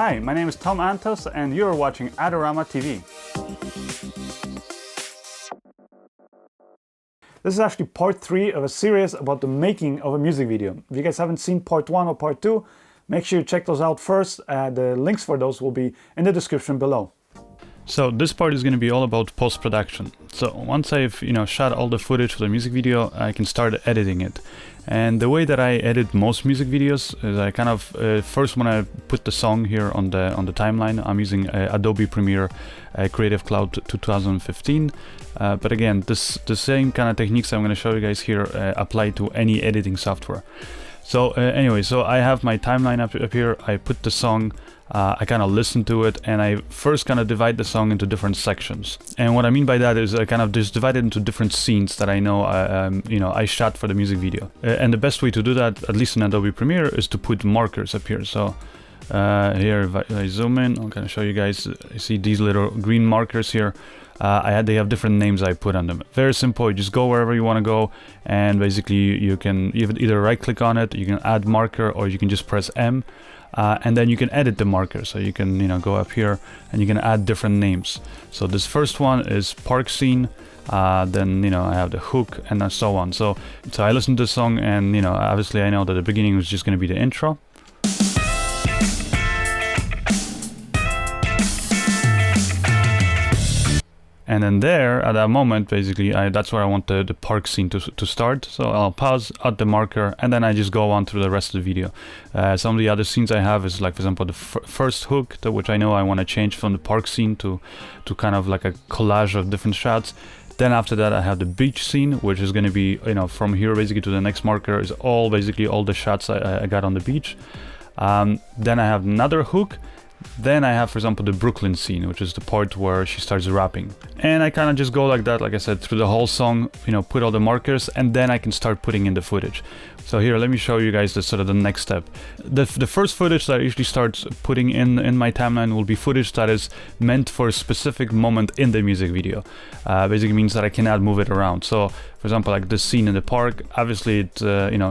Hi, my name is Tom Antos and you're watching Adorama TV. This is actually part 3 of a series about the making of a music video. If you guys haven't seen part 1 or part 2, make sure you check those out first. The links for those will be in the description below. So this part is going to be all about post-production. So once I've shot all the footage for the music video, I can start editing it. And the way that I edit most music videos is I kind of first when I put the song here on the timeline, I'm using Adobe Premiere Creative Cloud 2015. But again, the same kind of techniques I'm going to show you guys here apply to any editing software. So anyway, so I have my timeline up here. I put the song. I kind of listen to it, and I first kind of divide the song into different sections. And what I mean by that is I kind of just divide it into different scenes that I know I shot for the music video. And the best way to do that, at least in Adobe Premiere, is to put markers up here. So here, if I zoom in, I'll kind of show you guys. You see these little green markers here. They have different names I put on them. Very simple. You just go wherever you want to go, and basically you can either right-click on it, you can add marker, or you can just press M. And then you can edit the marker, so you can go up here and you can add different names. So this first one is park scene, then I have the hook and so on. So I listen to the song, and obviously I know that the beginning was just going to be the intro. And then there, at that moment, basically, that's where I want the park scene to start. So I'll pause, add the marker, and then I just go on through the rest of the video. Some of the other scenes I have is, like, for example, the first hook, which I know I want to change from the park scene to kind of like a collage of different shots. Then after that, I have the beach scene, which is going to be, from here basically to the next marker is basically all the shots I got on the beach. Then I have another hook. Then I have, for example, the Brooklyn scene, which is the part where she starts rapping. And I kind of just go like that, like I said, through the whole song, put all the markers, and then I can start putting in the footage. So here, let me show you guys the next step. The first footage that I usually start putting in my timeline will be footage that is meant for a specific moment in the music video. Basically means that I cannot move it around. So, for example, like this scene in the park, obviously,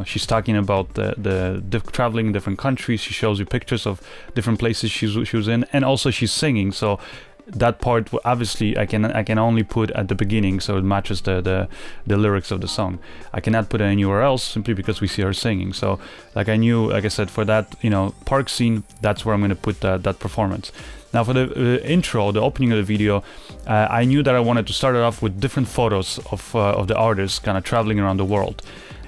she's talking about the traveling in different countries. She shows you pictures of different places she was in, and also she's singing. So that part, obviously, I can only put at the beginning, so it matches the lyrics of the song. I cannot put it anywhere else simply because we see her singing. So, like I said, for that park scene, that's where I'm going to put that performance. Now for the intro, the opening of the video, I knew that I wanted to start it off with different photos of the artist kind of traveling around the world.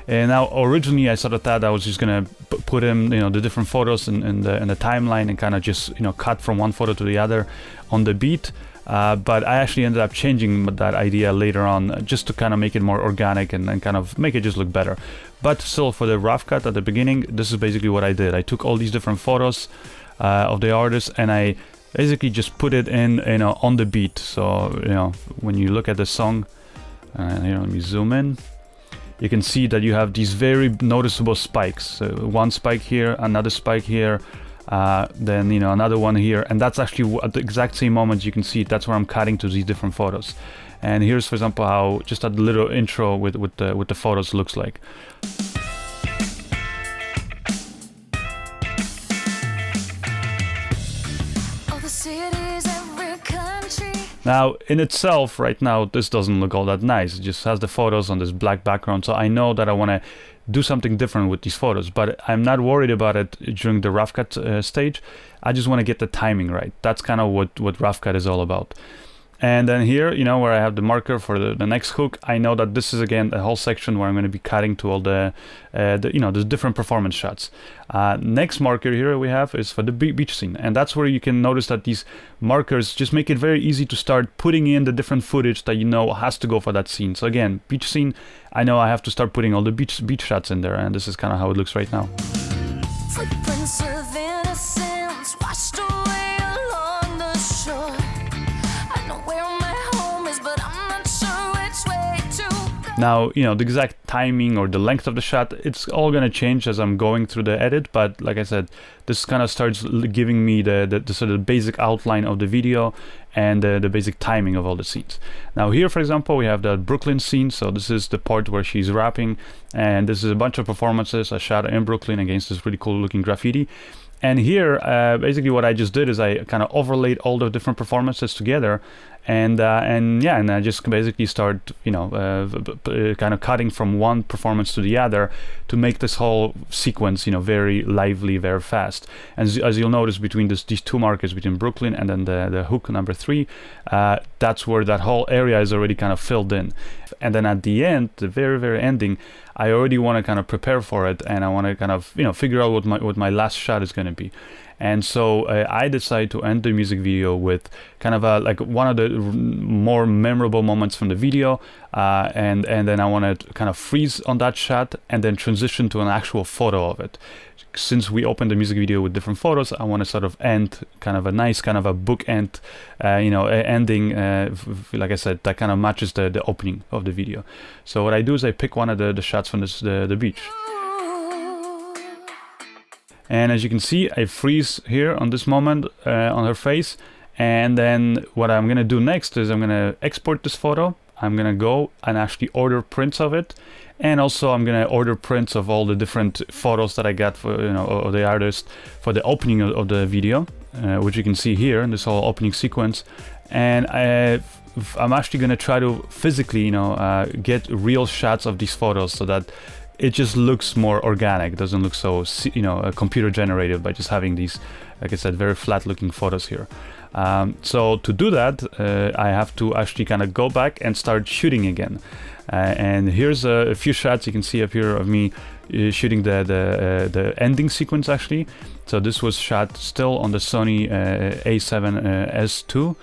And now originally I sort of thought I was just gonna put in the different photos in the timeline and kind of just cut from one photo to the other on the beat. But I actually ended up changing that idea later on just to kind of make it more organic and kind of make it just look better. But still, for the rough cut at the beginning, this is basically what I did. I took all these different photos of the artist, and I basically just put it in on the beat. So when you look at the song, here, let me zoom in. You can see that you have these very noticeable spikes. So one spike here, another spike here, then another one here, and that's actually at the exact same moment you can see it. That's where I'm cutting to these different photos. And here's, for example, how just a little intro with the photos looks like. Now, in itself, right now, this doesn't look all that nice. It just has the photos on this black background. So I know that I want to do something different with these photos, but I'm not worried about it during the rough cut stage. I just want to get the timing right. That's kind of what rough cut is all about. And then here, where I have the marker for the next hook, I know that this is, again, the whole section where I'm going to be cutting to all the different performance shots. Next marker here we have is for the beach scene. And that's where you can notice that these markers just make it very easy to start putting in the different footage that has to go for that scene. So again, beach scene, I know I have to start putting all the beach shots in there. And this is kind of how it looks right now. Footprints of innocence washed away along the shore. Now, the exact timing or the length of the shot, it's all going to change as I'm going through the edit. But like I said, this kind of starts giving me the sort of basic outline of the video and the basic timing of all the scenes. Now here, for example, we have the Brooklyn scene. So this is the part where she's rapping. And this is a bunch of performances I shot in Brooklyn against this really cool looking graffiti. And here, basically what I just did is I kind of overlaid all the different performances together, and I just basically start, kind of cutting from one performance to the other to make this whole sequence, very lively, very fast. And as you'll notice, between these two markers, between Brooklyn and then the hook number 3, that's where that whole area is already kind of filled in. And then at the end, the very, very ending, I already want to kind of prepare for it, and I want to kind of figure out what my last shot is going to be. And so I decided to end the music video with kind of like one of the more memorable moments from the video, and then I want to kind of freeze on that shot and then transition to an actual photo of it. Since we opened the music video with different photos, I want to sort of end kind of a nice kind of a bookend, ending, like I said, that kind of matches the opening of the video. So what I do is I pick one of the shots from the beach. And as you can see, I freeze here on this moment on her face. And then what I'm going to do next is I'm going to export this photo. I'm going to go and actually order prints of it. And also I'm going to order prints of all the different photos that I got for, of the artist for the opening of the video, which you can see here in this whole opening sequence. And I'm actually going to try to physically, get real shots of these photos so that it just looks more organic. It doesn't look so, computer generated by just having these, like I said, very flat looking photos here. So to do that, I have to actually kind of go back and start shooting again. And here's a few shots you can see up here of me shooting the ending sequence actually. So this was shot still on the Sony A7S II,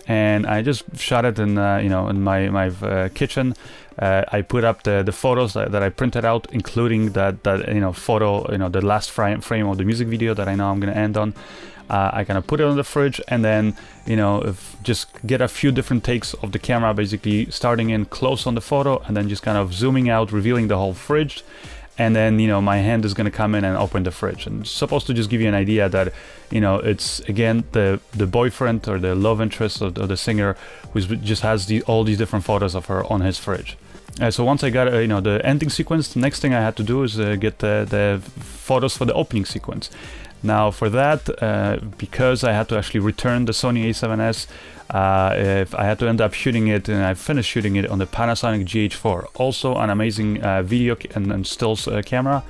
and I just shot it in in my kitchen. I put up the photos that I printed out, including that photo, the last frame of the music video that I know I'm gonna end on. I kind of put it on the fridge, and then just get a few different takes of the camera, basically starting in close on the photo and then just kind of zooming out, revealing the whole fridge. And then my hand is going to come in and open the fridge, and it's supposed to just give you an idea that it's again the boyfriend or the love interest of the singer who just has all these different photos of her on his fridge. So once I got the ending sequence, the next thing I had to do is get the photos for the opening sequence. Now for that, because I had to actually return the Sony A7S, I had to end up shooting it, and I finished shooting it on the Panasonic GH4, also an amazing video and stills camera,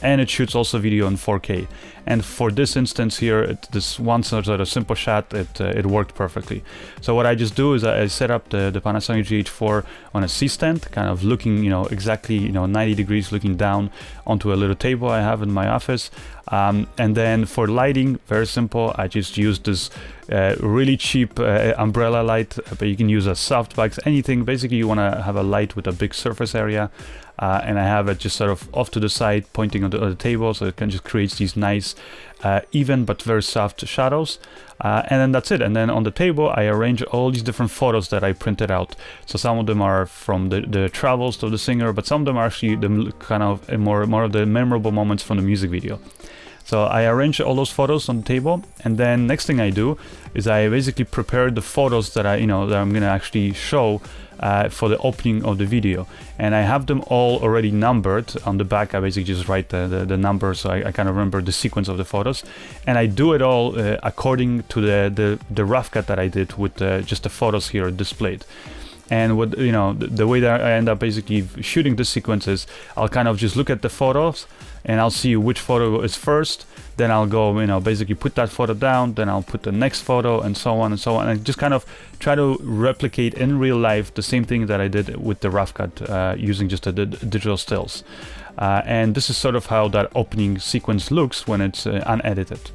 and it shoots also video in 4K. And for this instance here, this one sort of simple shot, it worked perfectly. So what I just do is I set up the Panasonic GH4 on a C-stand, kind of looking, exactly, 90 degrees, looking down onto a little table I have in my office. And then for lighting, very simple, I just used this really cheap umbrella light, but you can use a softbox, anything. Basically, you want to have a light with a big surface area. And I have it just sort of off to the side, pointing on the table, so it can just create these nice, even but very soft shadows. And then that's it. And then on the table, I arrange all these different photos that I printed out. So some of them are from the travels of the singer, but some of them are actually the kind of more of the memorable moments from the music video. So I arrange all those photos on the table, and then next thing I do is I basically prepare the photos that that I'm gonna actually show for the opening of the video, and I have them all already numbered. On the back I basically just write the number, so I kind of remember the sequence of the photos, and I do it all according to the rough cut that I did with just the photos here displayed. And what the way that I end up basically shooting this sequence is I'll kind of just look at the photos and I'll see which photo is first, then I'll go basically put that photo down, then I'll put the next photo, and so on and so on, and just kind of try to replicate in real life the same thing that I did with the rough cut using just the digital stills. And this is sort of how that opening sequence looks when it's unedited.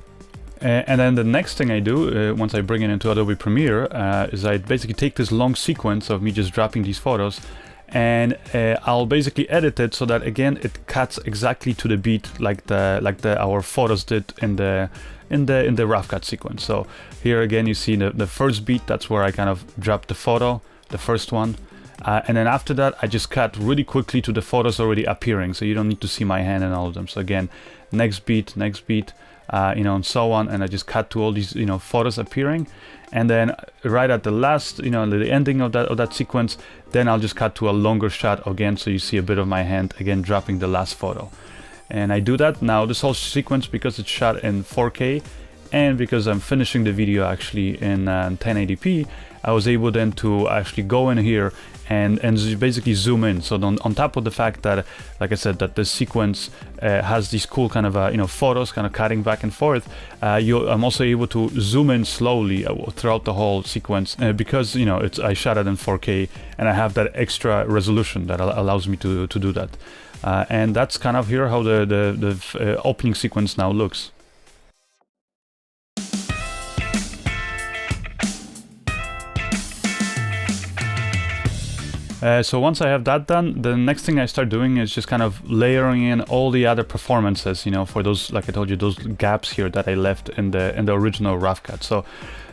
And then the next thing I do, once I bring it into Adobe Premiere, is I basically take this long sequence of me just dropping these photos, and I'll basically edit it so that again it cuts exactly to the beat like our photos did in the rough cut sequence. So here again you see the first beat, that's where I kind of dropped the photo, the first one. And then after that I just cut really quickly to the photos already appearing, so you don't need to see my hand in all of them. So again, next beat, and so on, and I just cut to all these photos appearing, and then right at the last, the ending of that sequence, then I'll just cut to a longer shot again, so you see a bit of my hand again dropping the last photo. And I do that. Now this whole sequence, because it's shot in 4K and because I'm finishing the video actually in 1080p, I was able then to actually go in here and basically zoom in. So on top of the fact that, like I said, that this sequence has these cool kind of you know, photos kind of cutting back and forth, I'm also able to zoom in slowly throughout the whole sequence because, you know, I shot it in 4K and I have that extra resolution that allows me to do that. And that's kind of here how the opening sequence now looks. So once I have that done, the next thing I start doing is just kind of layering in all the other performances, you know, for those, like I told you, those gaps here that I left in the original rough cut. So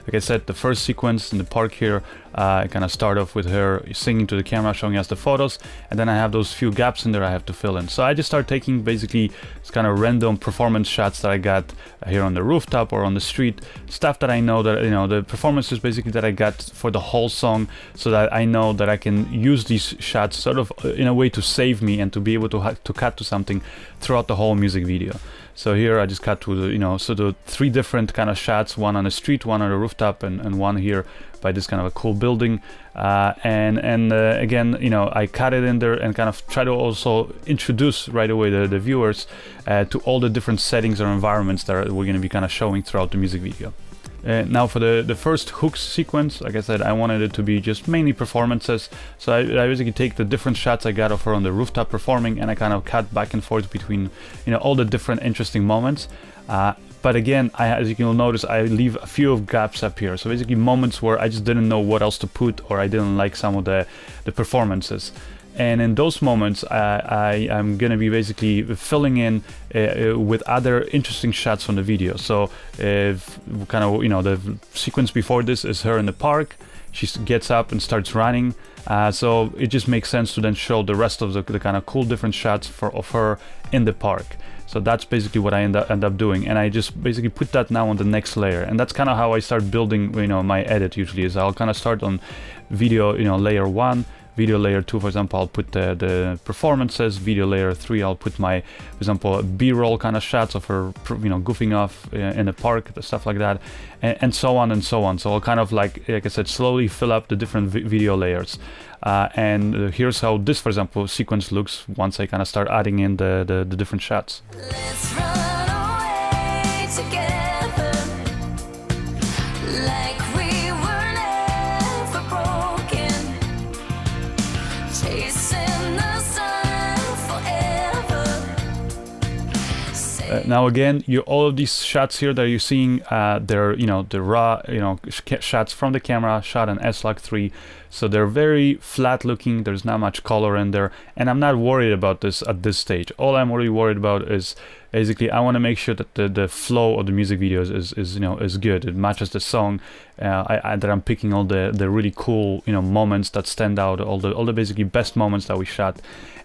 like I said, the first sequence in the park here, I kind of start off with her singing to the camera, showing us the photos, and then I have those few gaps in there I have to fill in. So I just start taking basically this kind of random performance shots that I got here on the rooftop or on the street, stuff that I know that, you know, the performances basically that I got for the whole song, so that I know that I can use these shots sort of in a way to save me and to be able to cut to something throughout the whole music video. So here I just cut to the, you know, so the 3 different kind of shots, one on the street, one on the rooftop, and one here by this kind of a cool building. Again, you know, I cut it in there and kind of try to also introduce right away the viewers to all the different settings or environments that we're going to be kind of showing throughout the music video. Now for the first hook sequence, like I said, I wanted it to be just mainly performances. So I basically take the different shots I got of her on the rooftop performing, and I kind of cut back and forth between, you know, all the different interesting moments. But again, as you can notice, I leave a few of gaps up here. So basically moments where I just didn't know what else to put, or I didn't like some of the performances. And in those moments, I'm gonna be basically filling in with other interesting shots from the video. So kind of, you know, the sequence before this is her in the park. She gets up and starts running. So it just makes sense to then show the rest of the kind of cool different shots of her in the park. So that's basically what I end up doing, and I just basically put that now on the next layer. And that's kind of how I start building, you know, my edit usually, is I'll kind of start on video, you know, layer 1. Video layer 2, for example, I'll put the performances. Video layer 3, I'll put my, for example, B-roll kind of shots of her, you know, goofing off in the park, stuff like that, and so on and so on. So I'll kind of like I said, slowly fill up the different video layers. Here's how this, for example, sequence looks once I kind of start adding in the different shots. Let's run away together, like we were never broken, chasing the sun forever. Now again, all of these shots here that you're seeing, they're, you know, the raw, you know, shots from the camera, shot in S-Log3. So they're very flat looking, there's not much color in there, and I'm not worried about this at this stage. All I'm really worried about is basically I want to make sure that the flow of the music video is you know, is good. It matches the song, that I'm picking all the really cool, you know, moments that stand out, all the basically best moments that we shot.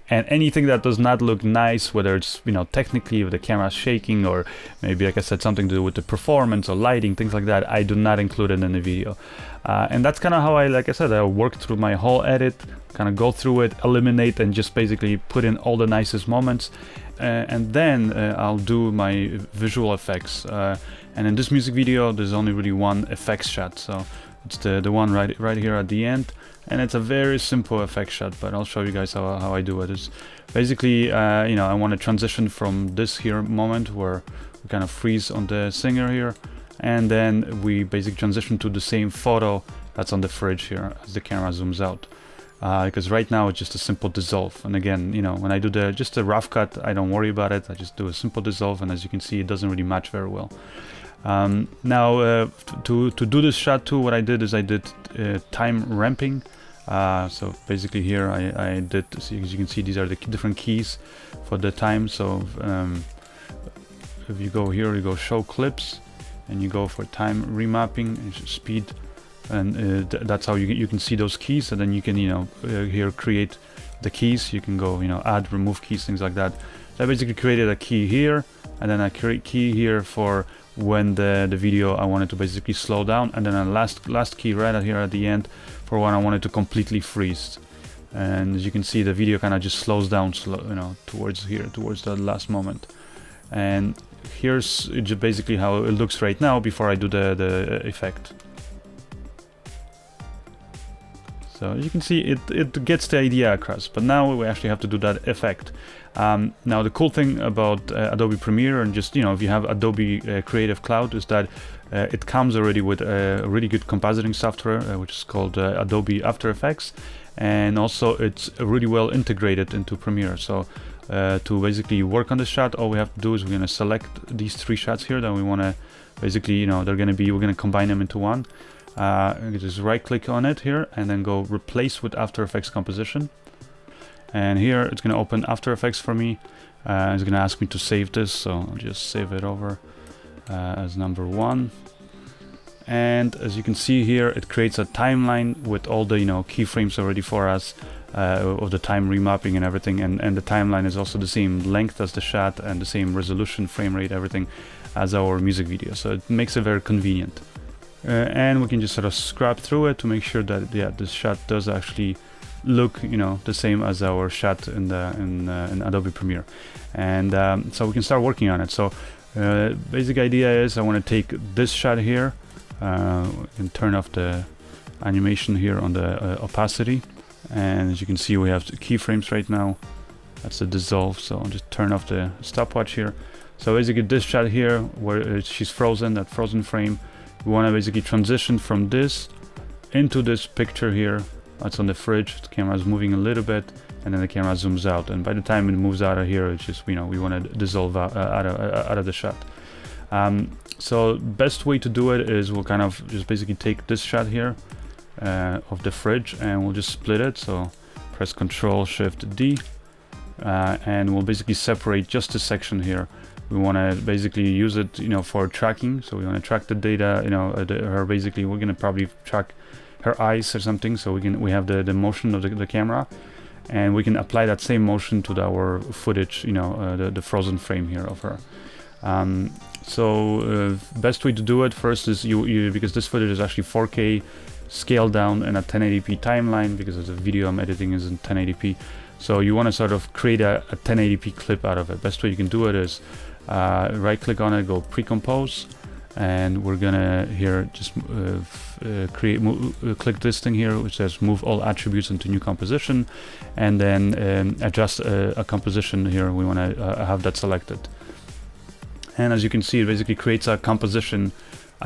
And anything that does not look nice, whether it's, you know, technically with the camera shaking, or maybe, like I said, something to do with the performance or lighting, things like that, I do not include it in the video. And that's kind of how like I said, I work through my whole edit, kind of go through it, eliminate, and just basically put in all the nicest moments. And then I'll do my visual effects. And in this music video, there's only really one effects shot. So it's the one right here at the end. And it's a very simple effect shot, but I'll show you guys how I do it. It's basically, you know, I want to transition from this here moment where we kind of freeze on the singer here, and then we basically transition to the same photo that's on the fridge here as the camera zooms out. Because right now it's just a simple dissolve, and again, you know, when I do just the rough cut, I don't worry about it. I just do a simple dissolve, and as you can see, it doesn't really match very well. Now to do this shot too, what I did is I did time ramping. So basically here I did, as you can see, these are the different keys for the time. So if you go here, you go show clips, and you go for time remapping and speed, and that's how you can see those keys. And then you can, you know, here create the keys. You can go, you know, add, remove keys, things like that. So I basically created a key here, and then I create key here for when the video I wanted to basically slow down, and then a last key right here at the end for when I wanted to completely freeze. And as you can see, the video kind of just slows down, towards here, towards the last moment. And here's basically how it looks right now before I do the effect. So as you can see, it gets the idea across, but now we actually have to do that effect. Now the cool thing about Adobe Premiere, and just, if you have Adobe Creative Cloud, is that it comes already with a really good compositing software, which is called Adobe After Effects, and also it's really well integrated into Premiere. So to basically work on the shot, all we have to do is we're going to select these 3 shots here that we want to basically, we're going to combine them into one. Just right click on it here and then go replace with After Effects composition. And here it's going to open After Effects for me. It's going to ask me to save this, so I'll just save it over as number 1. And as you can see here, it creates a timeline with all the keyframes already for us, of the time remapping and everything, and the timeline is also the same length as the shot and the same resolution, frame rate, everything as our music video, so it makes it very convenient. And we can just sort of scrub through it to make sure that this shot does actually look the same as our shot in Adobe Premiere. And so we can start working on it. So basic idea is I want to take this shot here and turn off the animation here on the opacity, and as you can see we have the keyframes right now. That's the dissolve, so I'll just turn off the stopwatch here. So basically this shot here where she's frozen, that frozen frame, we want to basically transition from this into this picture here. That's on the fridge. The camera is moving a little bit, and then the camera zooms out. And by the time it moves out of here, it's just we want to dissolve out of the shot. So best way to do it is we'll kind of just basically take this shot here of the fridge, and we'll just split it. So press Ctrl Shift D, and we'll basically separate just this section here. We want to basically use it, for tracking. So we want to track the data, her basically, we're going to probably track her eyes or something. So we have the motion of the camera, and we can apply that same motion to our footage, the frozen frame here of her. So best way to do it first is because this footage is actually 4K scaled down in a 1080p timeline, because the video I'm editing is in 1080p. So you want to sort of create a 1080p clip out of it. Best way you can do it is right click on it, go pre-compose, and we're gonna here just click this thing here which says move all attributes into new composition, and then adjust a composition here. We want to have that selected, and as you can see, it basically creates a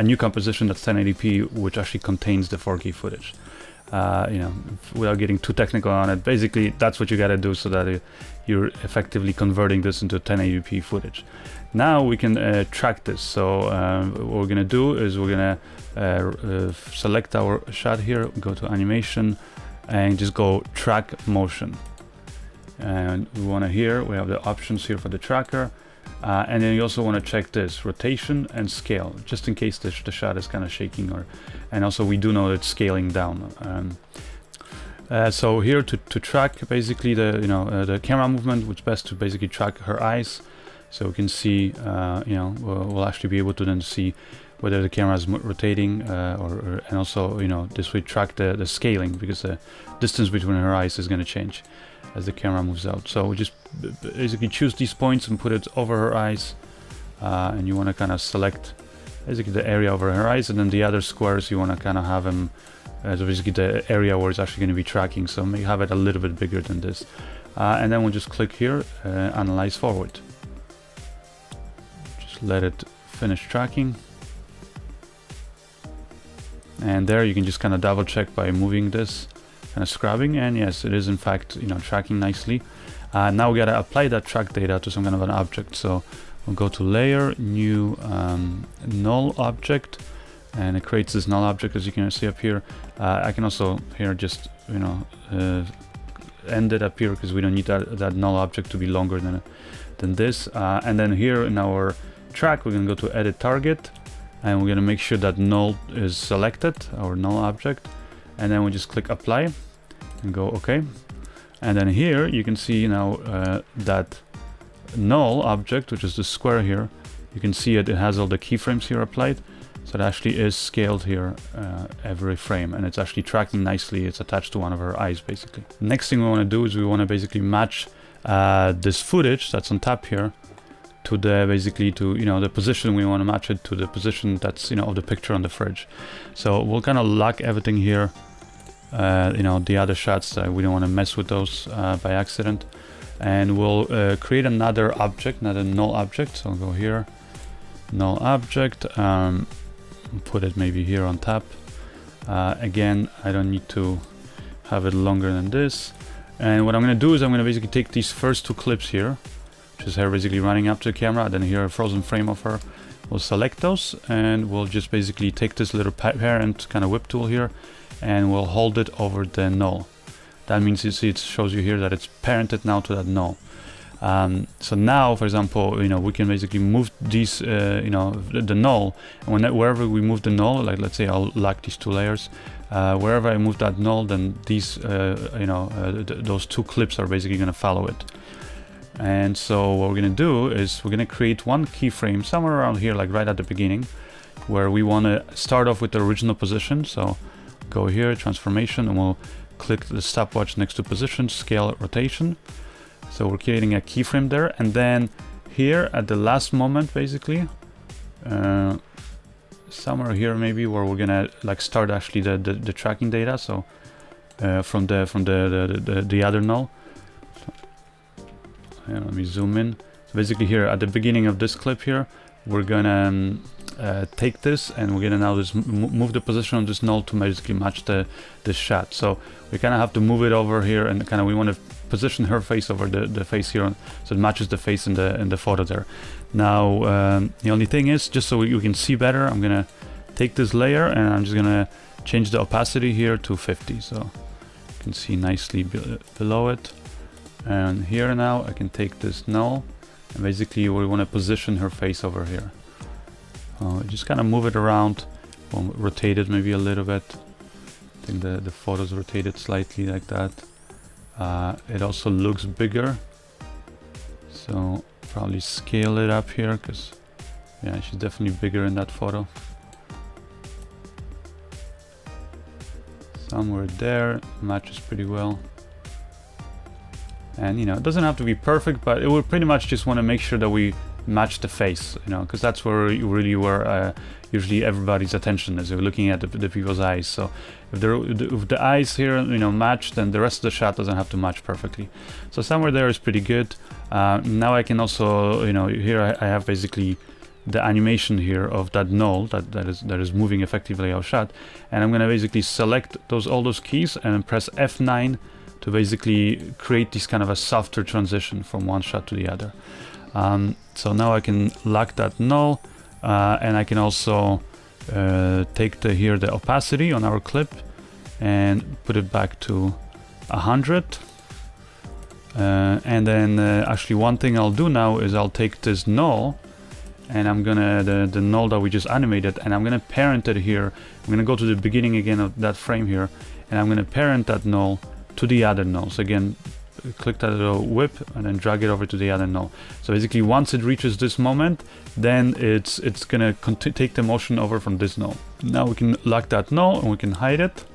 new composition that's 1080p, which actually contains the 4K footage. Without getting too technical on it, basically that's what you got to do so that you're effectively converting this into 1080p footage. Now we can track this. So what we're gonna do is we're gonna select our shot here, go to animation, and just go track motion. And we want to we have the options here for the tracker. And then you also want to check this rotation and scale, just in case the shot is kind of shaking, and also we do know it's scaling down. So here to track basically the camera movement, which best to basically track her eyes, so we can see we'll actually be able to then see whether the camera is rotating, and also this way track the scaling, because the distance between her eyes is going to change as the camera moves out. So we just basically choose these points and put it over her eyes, and you want to kind of select basically the area over her eyes, and then the other squares you want to kind of have them as basically the area where it's actually going to be tracking, so may have it a little bit bigger than this, and then we'll just click here, analyze forward, just let it finish tracking, and there you can just kind of double check by moving this, kind of scrubbing, and yes, it is in fact tracking nicely. Now we gotta apply that track data to some kind of an object, so we'll go to layer, new null object, and it creates this null object, as you can see up here. I can also here just end it up here, because we don't need that null object to be longer than this, and then here in our track we're gonna go to edit target, and we're gonna make sure that null is selected, our null object, and then we just click apply and go OK. And then here you can see now that null object, which is the square here, you can see it has all the keyframes here applied, So it actually is scaled here every frame, and it's actually tracking nicely. It's attached to one of her eyes, basically. Next thing we want to do is we want to basically match this footage that's on top here to the basically to the position. We want to match it to the position that's of the picture on the fridge. So we'll kind of lock everything here. The other shots, we don't want to mess with those by accident, and we'll create another object, another null object. So I'll go here, null object, put it maybe here on top. Again, I don't need to have it longer than this. And what I'm going to do is I'm going to basically take these first two clips here, which is her basically running up to the camera, then here a frozen frame of her. We'll select those, and we'll just basically take this little parent kind of whip tool here, and we'll hold it over the null. That means, you see, it shows you here that it's parented now to that null. So now, for example, we can basically move these, the null, and wherever we move the null, like let's say I'll lock these two layers, wherever I move that null, then these, those two clips are basically going to follow it. And so what we're going to do is we're going to create one keyframe somewhere around here, like right at the beginning, where we want to start off with the original position. So go here, transformation, and we'll click the stopwatch next to position, scale, rotation. So we're creating a keyframe there, and then here at the last moment, basically, somewhere here maybe where we're gonna like start actually the tracking data. So from the other null. So, let me zoom in. So basically here at the beginning of this clip here, we're gonna take this, and we're gonna now just move the position of this null to basically match this shot. So we kind of have to move it over here, and kind of we want to position her face over the face here, so it matches the face in the photo there. Now the only thing is, just so you can see better, I'm gonna take this layer and I'm just gonna change the opacity here to 50, so you can see nicely below it. And here now I can take this null, and basically we want to position her face over here. Just kind of move it around, we'll rotate it maybe a little bit. I think the photo's rotated slightly like that. It also looks bigger, so probably scale it up here, because yeah, she's definitely bigger in that photo. Somewhere there, matches pretty well. And it doesn't have to be perfect, but it will pretty much just want to make sure that we match the face, because that's where usually everybody's attention is. We're looking at the people's eyes. So if the eyes here match, then the rest of the shot doesn't have to match perfectly. So somewhere there is pretty good. Now I can also here I have basically the animation here of that null that is moving effectively our shot, and I'm going to basically select all those keys and press F9 to basically create this kind of a softer transition from one shot to the other. So now I can lock that null, and I can also take the opacity on our clip and put it back to 100. And then actually one thing I'll do now is I'll take this null, and I'm gonna the null that we just animated, and I'm gonna parent it here. I'm gonna go to the beginning again of that frame here, and I'm gonna parent that null to the other null. So again, click that little whip and then drag it over to the other null. So basically once it reaches this moment, then it's gonna take the motion over from this null. Now we can lock that null and we can hide it.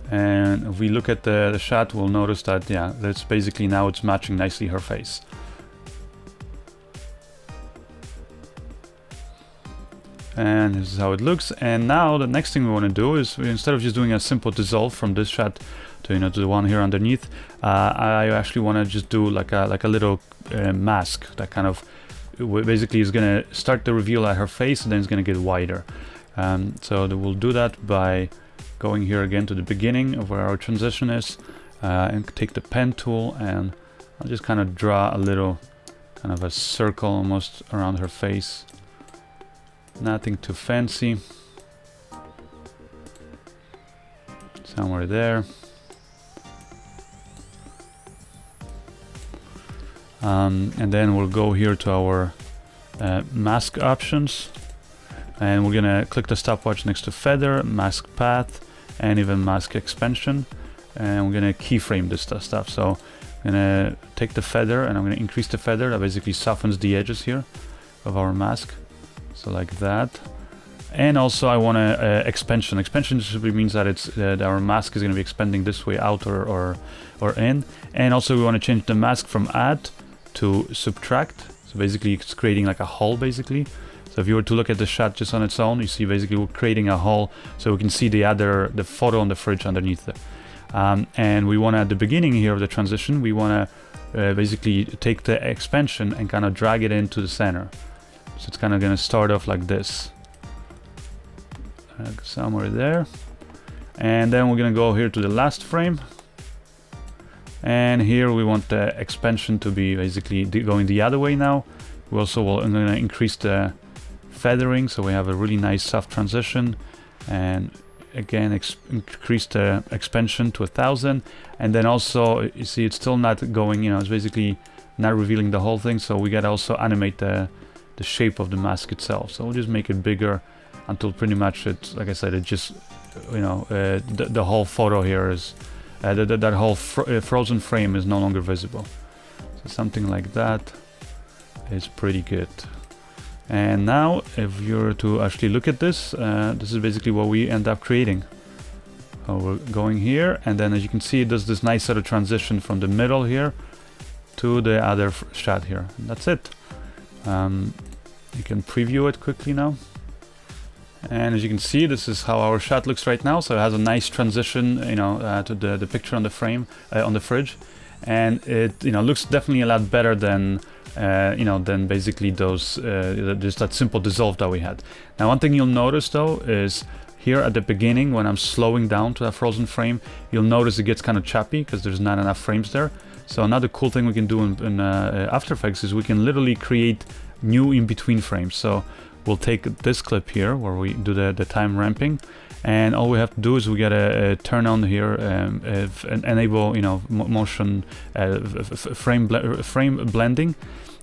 And if we look at the shot, we'll notice that yeah, that's basically now it's matching nicely her face. And this is how it looks. And now the next thing we want to do is, instead of just doing a simple dissolve from this shot to to the one here underneath, I actually want to just do like a little mask that kind of basically is going to start the reveal at her face, and then it's going to get wider. So we'll do that by going here again to the beginning of where our transition is, and take the pen tool, and I'll just kind of draw a little kind of a circle almost around her face. Nothing too fancy. Somewhere there. And then we'll go here to our mask options, and we're gonna click the stopwatch next to feather, mask path, and even mask expansion, and we're gonna keyframe this stuff. So I'm gonna take the feather and I'm gonna increase the feather. That basically softens the edges here of our mask, so like that. And also I want a expansion. Expansion simply means that it's that our mask is going to be expanding this way out or in. And also we want to change the mask from add to subtract. So basically it's creating like a hole basically. So if you were to look at the shot just on its own, you see basically we're creating a hole so we can see the photo on the fridge underneath it. And we want to, at the beginning here of the transition, we want to basically take the expansion and kind of drag it into the center. So it's kind of going to start off like this. Somewhere there. And then we're going to go here to the last frame. And here we want the expansion to be basically going the other way now. We also will I'm going to increase the feathering so we have a really nice soft transition. And again increase the expansion to 1000. And then also you see it's still not going, you know, it's basically not revealing the whole thing. So we got to also animate the shape of the mask itself. So we'll just make it bigger until pretty much it's, like I said, it just, you know, the whole photo here is, that whole frozen frame is no longer visible. So something like that is pretty good. And now if you're to actually look at this, this is basically what we end up creating. So we're going here, and then as you can see it does this nice sort of transition from the middle here to the other shot here. And that's it. You can preview it quickly now. And as you can see, this is how our shot looks right now. So it has a nice transition, you know, to the picture on the frame, on the fridge, and it, you know, looks definitely a lot better than, you know, than basically those just that simple dissolve that we had. Now, one thing you'll notice though is here at the beginning when I'm slowing down to that frozen frame, you'll notice it gets kind of choppy because there's not enough frames there. So another cool thing we can do in After Effects is we can literally create new in-between frames. So we'll take this clip here where we do the time ramping, and all we have to do is we gotta turn on here and enable, you know, motion frame blending,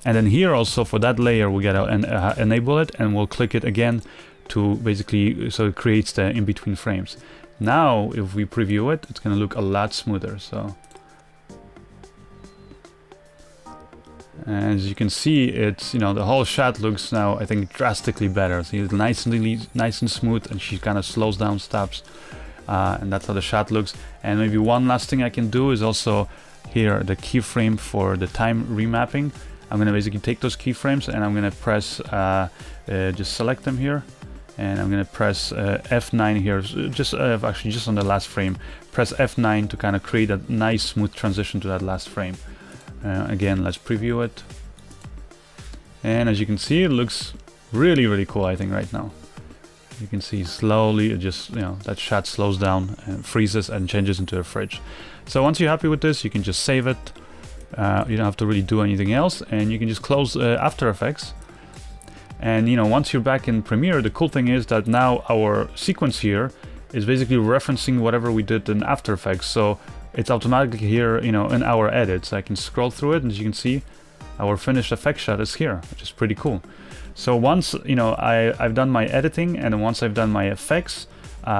and then here also for that layer we gotta enable it, and we'll click it again to basically, so it creates the in-between frames. Now if we preview it, it's gonna look a lot smoother. So as you can see, it's, you know, the whole shot looks now, I think, drastically better. See, it's nice and smooth, and she kind of slows down, stops, and that's how the shot looks. And maybe one last thing I can do is also here the keyframe for the time remapping. I'm gonna basically take those keyframes and I'm gonna press just select them here, and I'm gonna press F9 here, just actually just on the last frame. Press F9 to kind of create a nice smooth transition to that last frame. Again, let's preview it, and as you can see, it looks really cool, I think, right now. You can see slowly it just, you know, that shot slows down and freezes and changes into a fridge. So once you're happy with this, you can just save it. You don't have to really do anything else, and you can just close After Effects. And, you know, once you're back in Premiere, the cool thing is that now our sequence here is basically referencing whatever we did in After Effects. So it's automatically here, you know, in our edits. I can scroll through it, and as you can see, our finished effect shot is here, which is pretty cool. So once, you know, I've done my editing, and once I've done my effects,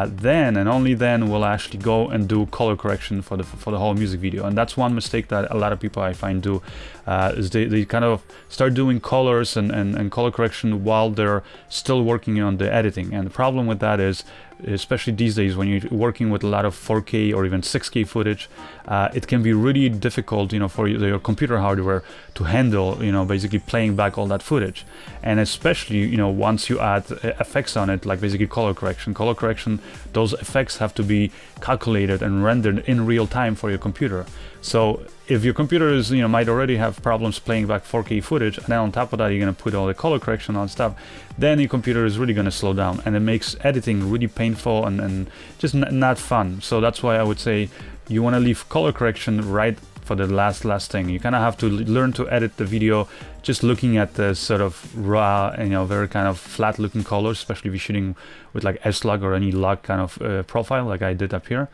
then and only then will I actually go and do color correction for the whole music video. And that's one mistake that a lot of people I find do, is they kind of start doing colors and color correction while they're still working on the editing. And the problem with that is, especially these days when you're working with a lot of 4K or even 6K footage, it can be really difficult, you know, for your computer hardware to handle, you know, basically playing back all that footage. And especially, you know, once you add effects on it, like basically color correction, those effects have to be calculated and rendered in real time for your computer. So if your computer is, you know, might already have problems playing back 4K footage, and then on top of that you're going to put all the color correction on stuff, then your computer is really going to slow down, and it makes editing really painful and just not fun. So that's why I would say you want to leave color correction right for the last thing. You kind of have to learn to edit the video just looking at the sort of raw and, you know, very kind of flat looking colors, especially if you're shooting with like S-Log or any log kind of profile like I did up here.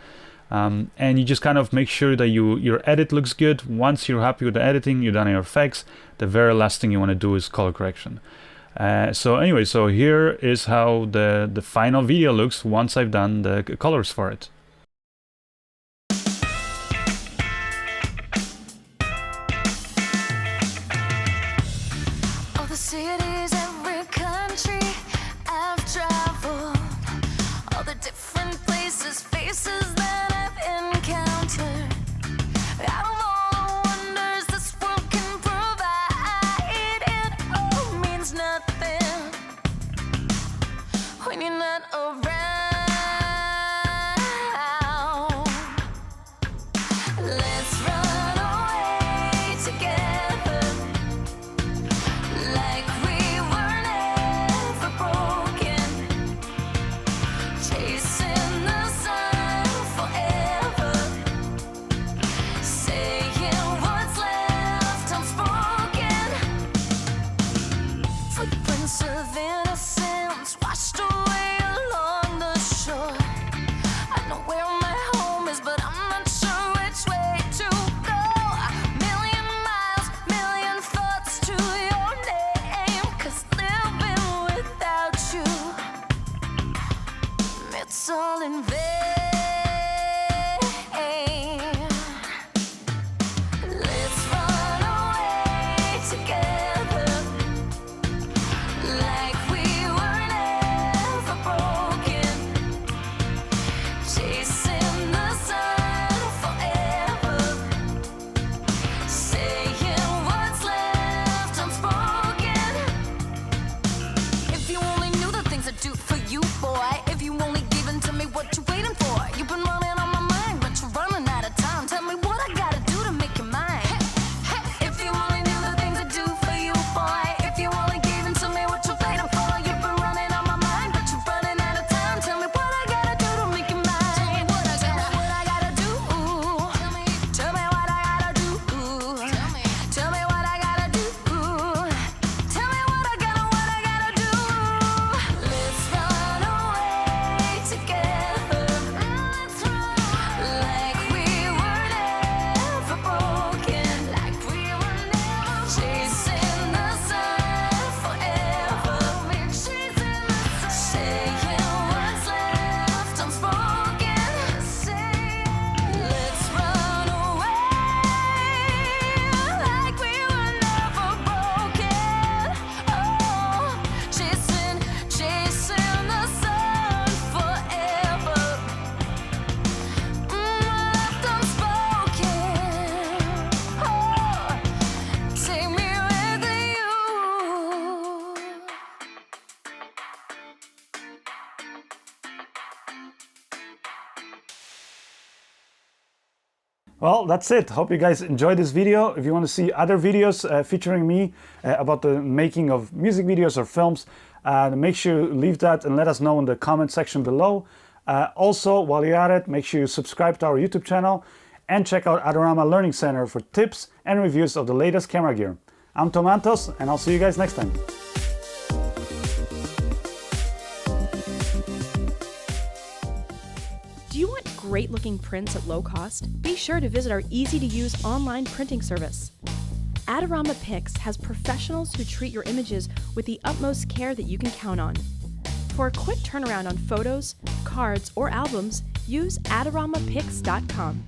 And you just kind of make sure that your edit looks good. Once you're happy with the editing, you're done your effects, the very last thing you want to do is color correction. So anyway, so here is how the final video looks once I've done the colors for it. All the cities, every country I've traveled closest faces that I've encountered. Out of all the wonders this world can provide, it all means nothing when you're not around. Let's run away together, like we were never broken, chasing the sun forever, saying what's left unspoken. Footprints of innocence washed away along the shore. I know where my home is, but I'm not sure which way to go. Million miles, million thoughts to your name, 'cause living without you, it's all in vain. Let's run away together, like we were never broken, chasing the sun forever, saying what's left unspoken. If you only knew the things I do for you, boy. If you only gave in to me, what you waiting for? You've been running on my mind, but you're running out of time. Tell me what I gotta do to make you mine. If you only knew the things I do for you, boy. If you only gave in to me, what you waiting for? You've been running on my mind, but you're running out of time. Tell me what I gotta do to make you mine. Tell me what I gotta do. Tell me what I gotta do. Tell me what I gotta do. Tell me what I gotta do. Let's run away together. Let's run like we were never broken, like we were never chasing the sun forever, chasing the sun, saying what's left unspoken. Let's run away like we were never broken. Oh, chasing the sun forever. Left unspoken. Oh, take me with you. Well, that's it. Hope you guys enjoyed this video. If you want to see other videos featuring me about the making of music videos or films, make sure you leave that and let us know in the comment section below. Also, while you're at it, make sure you subscribe to our YouTube channel and check out Adorama Learning Center for tips and reviews of the latest camera gear. I'm Tom Antos, and I'll see you guys next time. Do you want great looking prints at low cost? Be sure to visit our easy to use online printing service. Adorama Pix has professionals who treat your images with the utmost care that you can count on. For a quick turnaround on photos, cards, or albums, use AdoramaPix.com.